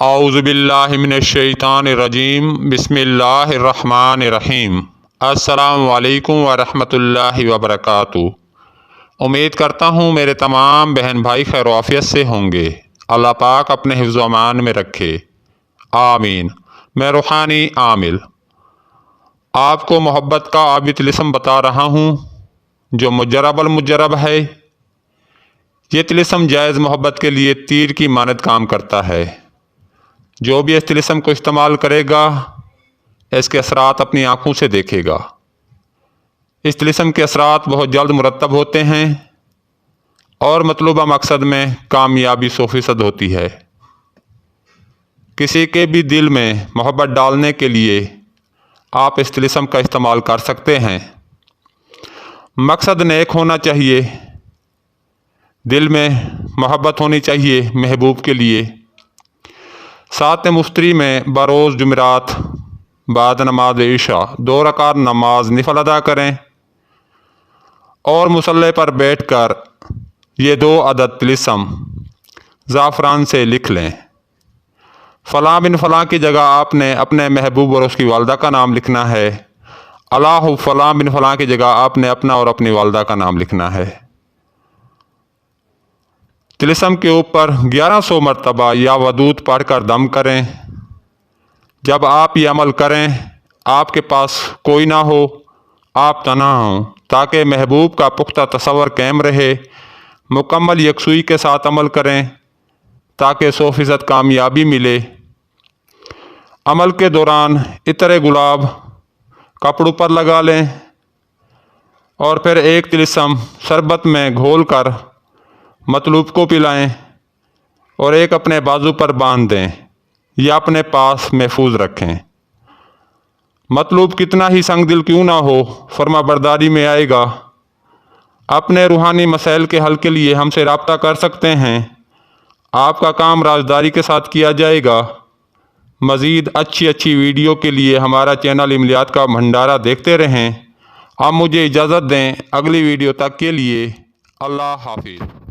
اعوذ باللہ من الشیطان الرجیم بسم اللہ الرحمن الرحیم۔ السلام علیکم ورحمۃ اللہ وبرکاتہ۔ امید کرتا ہوں میرے تمام بہن بھائی خیر و عافیت سے ہوں گے۔ اللہ پاک اپنے حفظ و امان میں رکھے، آمین۔ میں روحانی عامل آپ کو محبت کا آبی طلسم بتا رہا ہوں جو مجرب المجرب ہے۔ یہ طلسم جائز محبت کے لیے تیر کی مانند کام کرتا ہے۔ جو بھی اس طلسم کو استعمال کرے گا اس کے اثرات اپنی آنکھوں سے دیکھے گا۔ اس طلسم کے اثرات بہت جلد مرتب ہوتے ہیں اور مطلوبہ مقصد میں کامیابی 100% ہوتی ہے۔ کسی کے بھی دل میں محبت ڈالنے کے لیے آپ اس طلسم کا استعمال کر سکتے ہیں۔ مقصد نیک ہونا چاہیے، دل میں محبت ہونی چاہیے محبوب کے لیے۔ سات مفتری میں بروز جمعرات بعد نماز عشاء 2 رکعت نماز نفل ادا کریں اور مصلی پر بیٹھ کر یہ 2 عدد طلسم زعفران سے لکھ لیں۔ فلاں بن فلاں کی جگہ آپ نے اپنے محبوب اور اس کی والدہ کا نام لکھنا ہے۔ اللہ فلاں بن فلاں کی جگہ آپ نے اپنا اور اپنی والدہ کا نام لکھنا ہے۔ طلسم کے اوپر 1100 مرتبہ یا ودود پڑھ کر دم کریں۔ جب آپ یہ عمل کریں آپ کے پاس کوئی نہ ہو، آپ تنہا ہوں، تاکہ محبوب کا پختہ تصور قائم رہے۔ مکمل یکسوئی کے ساتھ عمل کریں تاکہ 100% کامیابی ملے۔ عمل کے دوران عطر گلاب کپڑوں پر لگا لیں اور پھر ایک طلسم شربت میں گھول کر مطلوب کو پلائیں اور ایک اپنے بازو پر باندھ دیں یا اپنے پاس محفوظ رکھیں۔ مطلوب کتنا ہی سنگ دل کیوں نہ ہو فرما برداری میں آئے گا۔ اپنے روحانی مسائل کے حل کے لیے ہم سے رابطہ کر سکتے ہیں۔ آپ کا کام رازداری کے ساتھ کیا جائے گا۔ مزید اچھی ویڈیو کے لیے ہمارا چینل عملیات کا بھنڈارا دیکھتے رہیں۔ اب مجھے اجازت دیں، اگلی ویڈیو تک کے لیے اللہ حافظ۔